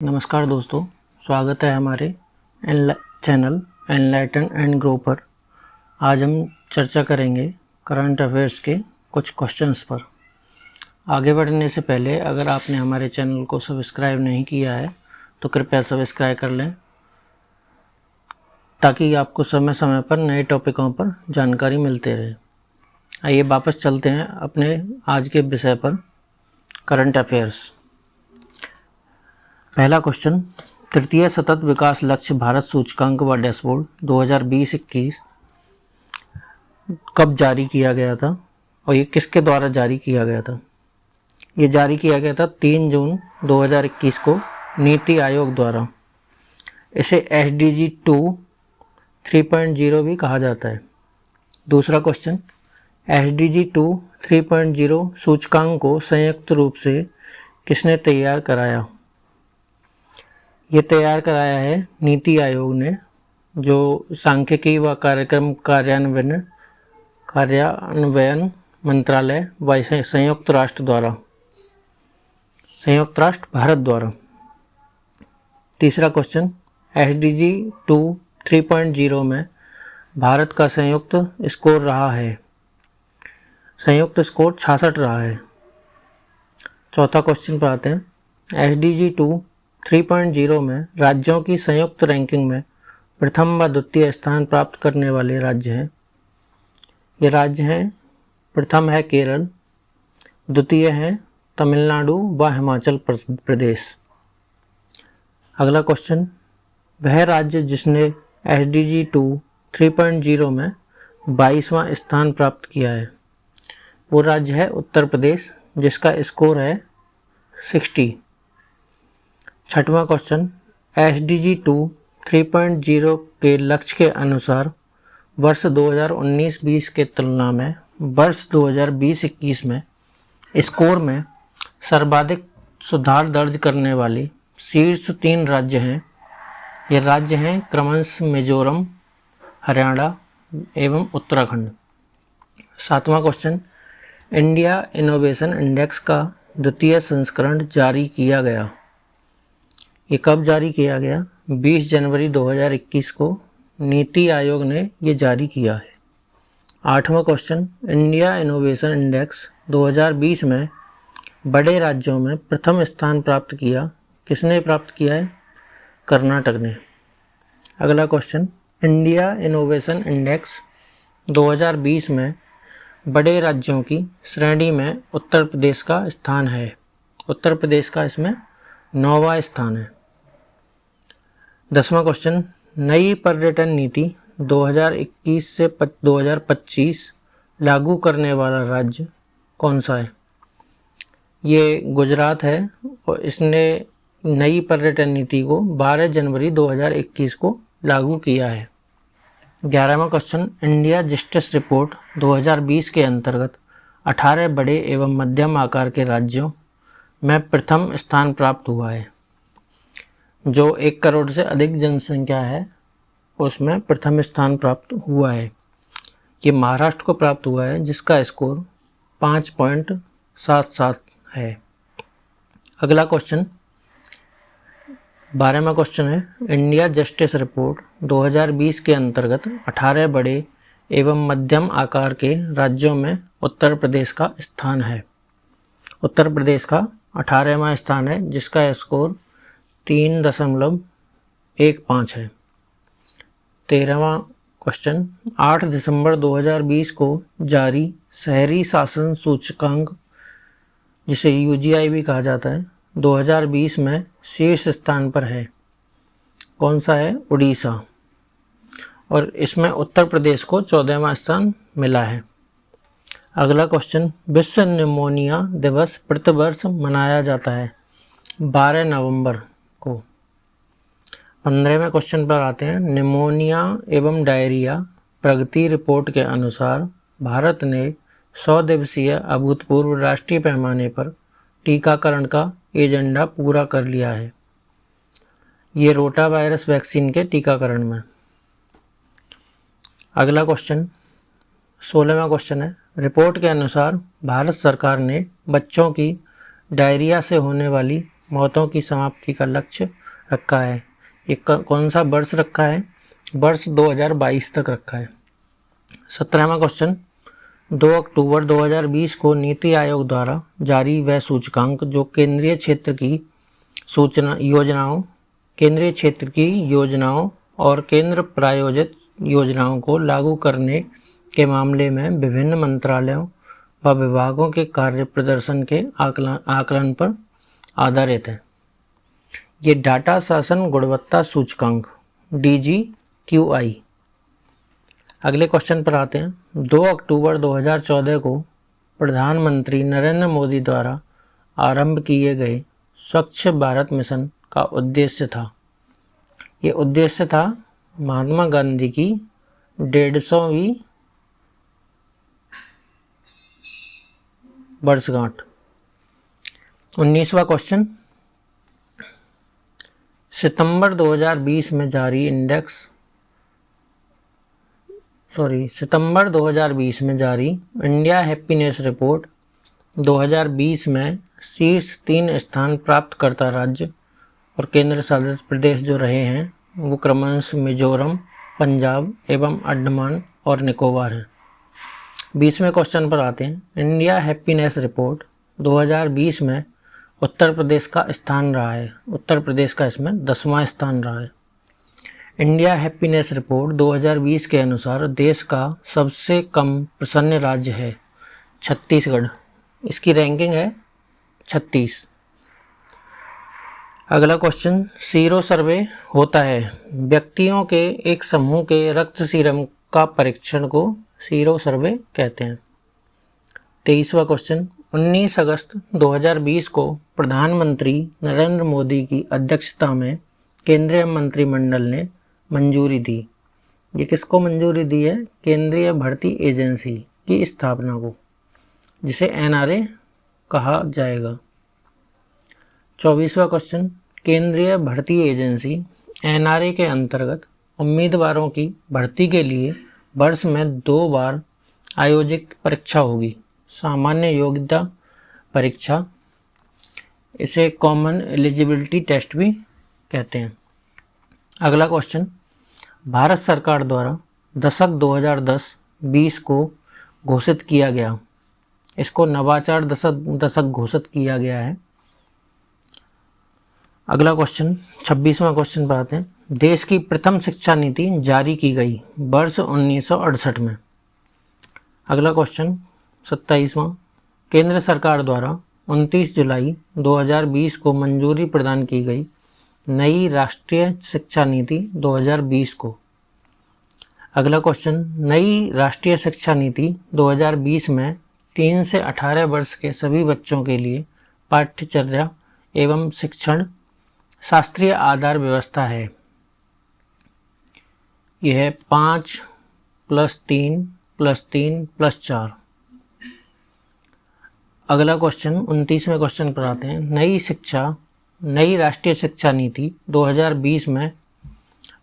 नमस्कार दोस्तों, स्वागत है हमारे चैनल एनलाइटन एंड ग्रो पर। आज हम चर्चा करेंगे करंट अफेयर्स के कुछ क्वेश्चंस पर। आगे बढ़ने से पहले अगर आपने हमारे चैनल को सब्सक्राइब नहीं किया है तो कृपया सब्सक्राइब कर लें ताकि आपको समय समय पर नए टॉपिकों पर जानकारी मिलते रहे। आइए वापस चलते हैं अपने आज के विषय पर, करंट अफेयर्स। पहला क्वेश्चन, तृतीय सतत विकास लक्ष्य भारत सूचकांक व डैशबोर्ड 2020-21 कब जारी किया गया था और ये किसके द्वारा जारी किया गया था? ये जारी किया गया था 3 जून 2021 को नीति आयोग द्वारा। इसे SDG 2 3.0 भी कहा जाता है। दूसरा क्वेश्चन, SDG 2 3.0 सूचकांक को संयुक्त रूप से किसने तैयार कराया? ये तैयार कराया है नीति आयोग ने, जो सांख्यिकी व कार्यक्रम कार्यान्वयन मंत्रालय व संयुक्त राष्ट्र भारत द्वारा। तीसरा क्वेश्चन, SDG 2 3.0 में भारत का संयुक्त स्कोर रहा है। संयुक्त स्कोर 66 रहा है। चौथा क्वेश्चन पर आते हैं। SDG 2 3.0 में राज्यों की संयुक्त रैंकिंग में प्रथम व द्वितीय स्थान प्राप्त करने वाले राज्य हैं। ये राज्य हैं, प्रथम है केरल, द्वितीय है तमिलनाडु व हिमाचल प्रदेश। अगला क्वेश्चन, वह राज्य जिसने SDG 2 3.0 में 22वां स्थान प्राप्त किया है, वो राज्य है उत्तर प्रदेश, जिसका स्कोर है 60। छठवां क्वेश्चन, SDG 2 3.0 के लक्ष्य के अनुसार वर्ष 2019-20 के तुलना में वर्ष 2020-21 में स्कोर में सर्वाधिक सुधार दर्ज करने वाली शीर्ष 3 राज्य हैं। ये राज्य हैं क्रमशः मिजोरम, हरियाणा एवं उत्तराखंड। सातवां क्वेश्चन, इंडिया इनोवेशन इंडेक्स का द्वितीय संस्करण जारी किया गया। ये कब जारी किया गया? 20 जनवरी 2021 को नीति आयोग ने ये जारी किया है। आठवां क्वेश्चन, इंडिया इनोवेशन इंडेक्स 2020 में बड़े राज्यों में प्रथम स्थान प्राप्त किया। किसने प्राप्त किया है? कर्नाटक ने। अगला क्वेश्चन, इंडिया इनोवेशन इंडेक्स 2020 में बड़े राज्यों की श्रेणी में उत्तर प्रदेश का स्थान है। उत्तर प्रदेश का इसमें 9वां स्थान है। 10वां क्वेश्चन, नई पर्यटन नीति 2021 से 2025 लागू करने वाला राज्य कौन सा है? ये गुजरात है और इसने नई पर्यटन नीति को 12 जनवरी 2021 को लागू किया है। 11वां क्वेश्चन, इंडिया जस्टिस रिपोर्ट 2020 के अंतर्गत 18 बड़े एवं मध्यम आकार के राज्यों में प्रथम स्थान प्राप्त हुआ है। जो 1 करोड़ से अधिक जनसंख्या है उसमें प्रथम स्थान प्राप्त हुआ है। ये महाराष्ट्र को प्राप्त हुआ है, जिसका स्कोर 5.77 है। अगला क्वेश्चन 12वां क्वेश्चन है, इंडिया जस्टिस रिपोर्ट 2020 के अंतर्गत 18 बड़े एवं मध्यम आकार के राज्यों में उत्तर प्रदेश का स्थान है। उत्तर प्रदेश का 18वां स्थान है, जिसका स्कोर 3.15 है। 13वां क्वेश्चन, 8 दिसंबर 2020 को जारी शहरी शासन सूचकांक, जिसे UGI भी कहा जाता है, 2020 में शीर्ष स्थान पर है। कौन सा है? उड़ीसा। और इसमें उत्तर प्रदेश को 14वां स्थान मिला है। अगला क्वेश्चन, विश्व निमोनिया दिवस प्रतिवर्ष मनाया जाता है 12 नवंबर को। 15वें क्वेश्चन पर आते हैं। निमोनिया एवं डायरिया प्रगति रिपोर्ट के अनुसार भारत ने 100 दिवसीय अभूतपूर्व राष्ट्रीय पैमाने पर टीकाकरण का एजेंडा पूरा कर लिया है। ये रोटा वायरस वैक्सीन के टीकाकरण में। अगला क्वेश्चन 16वां क्वेश्चन है, रिपोर्ट के अनुसार भारत सरकार ने बच्चों की डायरिया से होने वाली मौतों की समाप्ति का लक्ष्य रखा है? ये कौन सा वर्ष रखा है? वर्ष 2022 तक रखा है। 17वां क्वेश्चन, 2 अक्टूबर 2020 को नीति आयोग द्वारा जारी वह सूचकांक जो केंद्रीय क्षेत्र की योजनाओं और केंद्र प्रायोजित योजनाओं को लागू करने के मामले में विभिन्न मंत्रालयों व विभागों के कार्य प्रदर्शन के आकलन पर आधारित है। ये डाटा शासन गुणवत्ता सूचकांक DGQI। अगले क्वेश्चन पर आते हैं। 2 अक्टूबर 2014 को प्रधानमंत्री नरेंद्र मोदी द्वारा आरंभ किए गए स्वच्छ भारत मिशन का उद्देश्य था। ये उद्देश्य था महात्मा गांधी की 150वीं वर्षगांठ। 19वां क्वेश्चन, सितंबर 2020 में जारी इंडिया हैप्पीनेस रिपोर्ट 2020 में शीर्ष 3 स्थान प्राप्त करता राज्य और केंद्र शासित प्रदेश जो रहे हैं वो क्रमशः मिजोरम, पंजाब एवं अंडमान और निकोबार हैं। 20वें क्वेश्चन पर आते हैं। इंडिया हैप्पीनेस रिपोर्ट 2020 में उत्तर प्रदेश का स्थान रहा है। उत्तर प्रदेश का इसमें 10वां स्थान रहा है। इंडिया हैप्पीनेस रिपोर्ट 2020 के अनुसार देश का सबसे कम प्रसन्न राज्य है छत्तीसगढ़। इसकी रैंकिंग है 36। अगला क्वेश्चन, सीरो सर्वे होता है। व्यक्तियों के एक समूह के रक्त सीरम का परीक्षण को सीरो सर्वे कहते हैं। 23वां क्वेश्चन, 19 अगस्त 2020 को प्रधानमंत्री नरेंद्र मोदी की अध्यक्षता में केंद्रीय मंत्रिमंडल ने मंजूरी दी। ये किसको मंजूरी दी है? केंद्रीय भर्ती एजेंसी की स्थापना को, जिसे NRA कहा जाएगा। 24वां क्वेश्चन, केंद्रीय भर्ती एजेंसी NRA के अंतर्गत उम्मीदवारों की भर्ती के लिए वर्ष में 2 बार आयोजित परीक्षा होगी। सामान्य योग्यता परीक्षा, इसे कॉमन एलिजिबिलिटी टेस्ट भी कहते हैं। अगला क्वेश्चन, भारत सरकार द्वारा दशक 2010-20 को घोषित किया गया, इसको नवाचार दशक घोषित किया गया है। अगला क्वेश्चन, 26वां क्वेश्चन पर आते हैं। देश की प्रथम शिक्षा नीति जारी की गई वर्ष 1968 में। अगला क्वेश्चन, 27वां, केंद्र सरकार द्वारा 29 जुलाई 2020 को मंजूरी प्रदान की गई नई राष्ट्रीय शिक्षा नीति 2020 को। अगला क्वेश्चन, नई राष्ट्रीय शिक्षा नीति 2020 में 3 से 18 वर्ष के सभी बच्चों के लिए पाठ्यचर्या एवं शिक्षण शास्त्रीय आधार व्यवस्था है। यह है 5+3+3+4। अगला क्वेश्चन, 29वें क्वेश्चन पर आते हैं। नई राष्ट्रीय शिक्षा नीति 2020 में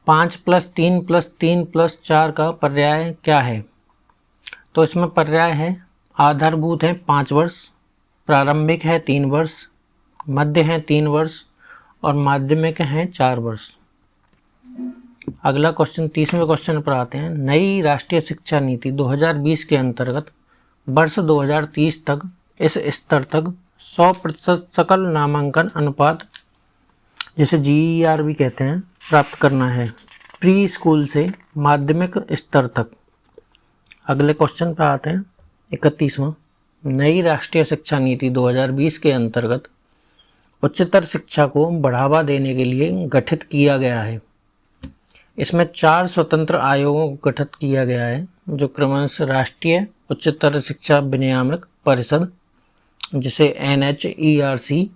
5+3+3+4 का पर्याय क्या है? तो इसमें पर्याय है आधारभूत है 5 वर्ष, प्रारंभिक है 3 वर्ष, मध्य है 3 वर्ष और माध्यमिक हैं 4 वर्ष। अगला क्वेश्चन, 30वें क्वेश्चन पर आते हैं। नई राष्ट्रीय शिक्षा नीति 2020 के अंतर्गत वर्ष 2030 तक इस स्तर तक 100% सकल नामांकन अनुपात, जिसे GER भी कहते हैं, प्राप्त करना है प्री स्कूल से माध्यमिक स्तर तक। अगले क्वेश्चन पर आते हैं। 31वां, नई राष्ट्रीय शिक्षा नीति 2020 के अंतर्गत उच्चतर शिक्षा को बढ़ावा देने के लिए गठित किया गया है। इसमें 4 स्वतंत्र आयोगों को गठित किया गया है, जो क्रमशः राष्ट्रीय उच्चतर शिक्षा विनियामक परिषद, जिसे NHERC,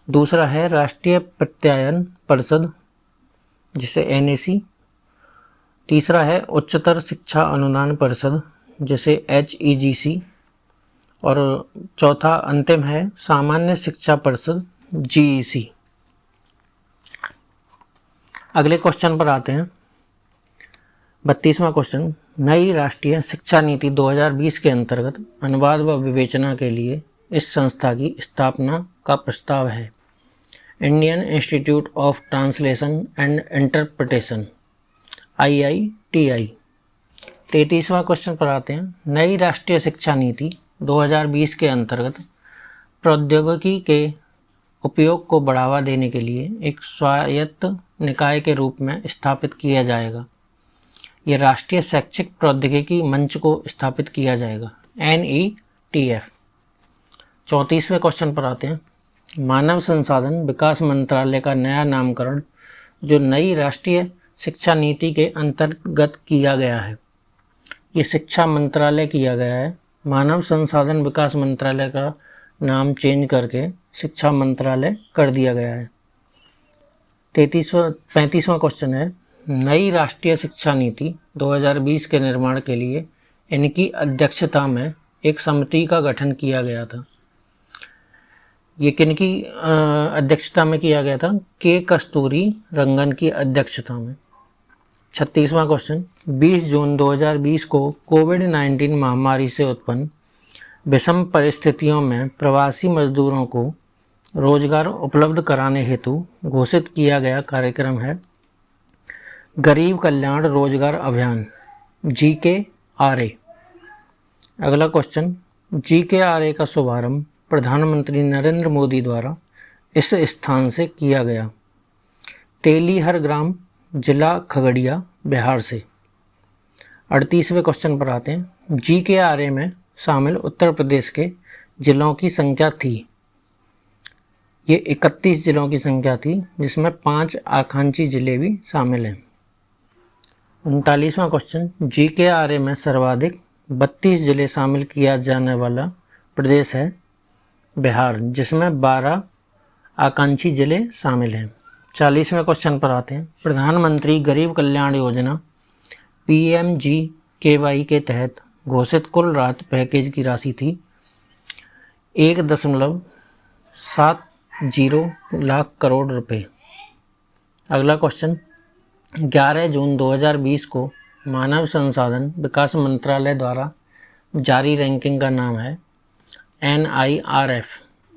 दूसरा है राष्ट्रीय प्रत्यायन परिषद, जिसे NAC, तीसरा है उच्चतर शिक्षा अनुदान परिषद, जिसे HEGC, और चौथा अंतिम है सामान्य शिक्षा परिषद, GEC। अगले क्वेश्चन पर आते हैं। 32वां क्वेश्चन, नई राष्ट्रीय शिक्षा नीति 2020 के अंतर्गत अनुवाद व विवेचना के लिए इस संस्था की स्थापना का प्रस्ताव है। Indian Institute of Translation and Interpretation IITI। 33वां क्वेश्चन पर आते हैं। नई राष्ट्रीय शिक्षा नीति 2020 के अंतर्गत प्रौद्योगिकी के उपयोग को बढ़ावा देने के लिए एक स्वायत्त निकाय के रूप में स्थापित किया जाएगा। यह राष्ट्रीय शैक्षिक प्रौद्योगिकी मंच को स्थापित किया जाएगा, NETF। 34वें क्वेश्चन पर आते हैं। मानव संसाधन विकास मंत्रालय का नया नामकरण जो नई राष्ट्रीय शिक्षा नीति के अंतर्गत किया गया है, ये शिक्षा मंत्रालय किया गया है। मानव संसाधन विकास मंत्रालय का नाम चेंज करके शिक्षा मंत्रालय कर दिया गया है। 35वां क्वेश्चन है। नई राष्ट्रीय शिक्षा नीति 2020 के निर्माण के लिए इनकी अध्यक्षता में एक समिति का गठन किया गया था। ये किनकी अध्यक्षता में किया गया था? के कस्तूरी रंगन की अध्यक्षता में। 36वां क्वेश्चन। 20 जून 2020 को कोविड-19 महामारी से उत्पन्न विषम परिस्थितियों में प्रवासी मजदूरों को रोजगार उपलब्ध कराने हेतु घोषित किया गया कार्यक्रम है गरीब कल्याण रोजगार अभियान, GKRA। अगला क्वेश्चन। GKRA का शुभारंभ प्रधानमंत्री नरेंद्र मोदी द्वारा इस स्थान से किया गया। तेलीहर ग्राम, जिला खगड़िया, बिहार से। 38वें क्वेश्चन पर आते हैं। GKRA में शामिल उत्तर प्रदेश के जिलों की संख्या थी। ये 31 जिलों की संख्या थी, जिसमें 5 आकांक्षी जिले भी शामिल हैं। 39वां क्वेश्चन। GKRA में सर्वाधिक 32 जिले शामिल किया जाने वाला प्रदेश है बिहार, जिसमें 12 आकांक्षी जिले शामिल हैं। 40वें क्वेश्चन पर आते हैं। प्रधानमंत्री गरीब कल्याण योजना PMGKY के तहत घोषित कुल राहत पैकेज की राशि थी 1.70 लाख करोड़ रुपए। अगला क्वेश्चन। 11 जून 2020 को मानव संसाधन विकास मंत्रालय द्वारा जारी रैंकिंग का नाम है NIRF,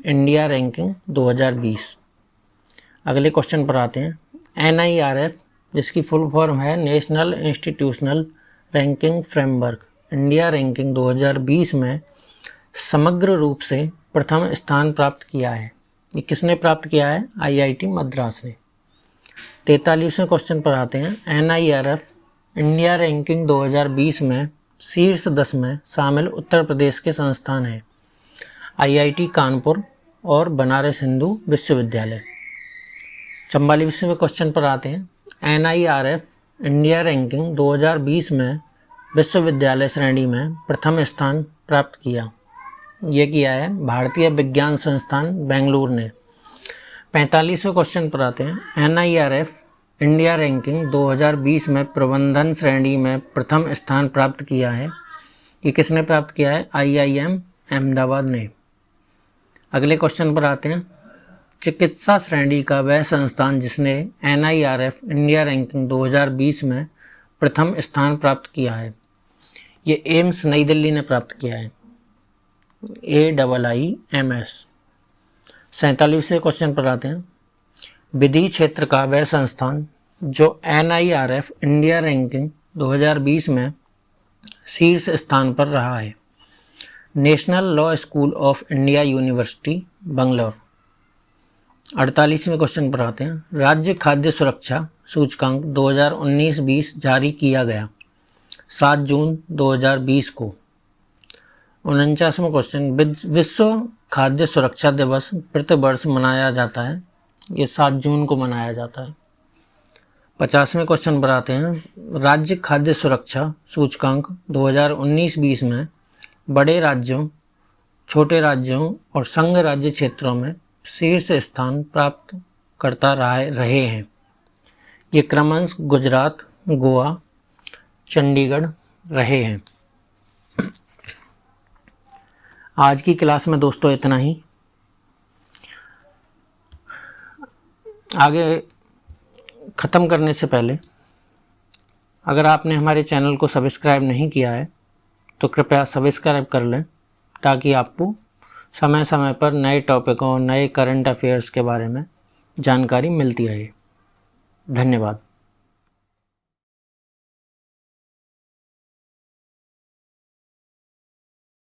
इंडिया रैंकिंग 2020। अगले क्वेश्चन पर आते हैं। NIRF, जिसकी फुल फॉर्म है national institutional ranking framework, India ranking 2020 में समग्र रूप से प्रथम स्थान प्राप्त किया है। ये किसने प्राप्त किया है? IIT मद्रास ने। 43वें क्वेश्चन पर आते हैं। NIRF इंडिया रैंकिंग 2020 में शीर्ष 10 में शामिल उत्तर प्रदेश के संस्थान हैं IIT कानपुर और बनारस हिंदू विश्वविद्यालय। 44वें क्वेश्चन पर आते हैं। NIRF इंडिया रैंकिंग 2020 में विश्वविद्यालय श्रेणी में प्रथम स्थान प्राप्त किया। ये किया है भारतीय विज्ञान संस्थान बेंगलुरु ने। 45वें क्वेश्चन पर आते हैं। NIRF इंडिया रैंकिंग 2020 में प्रबंधन श्रेणी में प्रथम स्थान प्राप्त किया है। ये किसने प्राप्त किया है? IIM अहमदाबाद ने। अगले क्वेश्चन पर आते हैं। चिकित्सा श्रेणी का वह संस्थान जिसने NIRF इंडिया रैंकिंग 2020 में प्रथम स्थान प्राप्त किया है, ये एम्स नई दिल्ली ने प्राप्त किया है, AIIMS। 47वें क्वेश्चन पर आते हैं। विधि क्षेत्र का वह संस्थान जो NIRF इंडिया रैंकिंग 2020 में शीर्ष स्थान पर रहा है, National Law School of India University Bangalore. 48वें क्वेश्चन पर आते हैं। राज्य खाद्य सुरक्षा सूचकांक 2019-20 जारी किया गया 7 जून 2020 को। 49वां क्वेश्चन। विश्व खाद्य सुरक्षा दिवस प्रतिवर्ष मनाया जाता है, ये 7 जून को मनाया जाता है। 50वें क्वेश्चन पर आते हैं। राज्य खाद्य सुरक्षा सूचकांक 2019-20 में बड़े राज्यों, छोटे राज्यों और संघ राज्य क्षेत्रों में शीर्ष स्थान प्राप्त करता रहे हैं। ये क्रमशः गुजरात, गोवा, चंडीगढ़ रहे हैं। आज की क्लास में दोस्तों इतना ही। आगे ख़त्म करने से पहले अगर आपने हमारे चैनल को सब्सक्राइब नहीं किया है तो कृपया सब्सक्राइब कर लें, ताकि आपको समय समय पर नए टॉपिकों, नए करंट अफेयर्स के बारे में जानकारी मिलती रहे। धन्यवाद।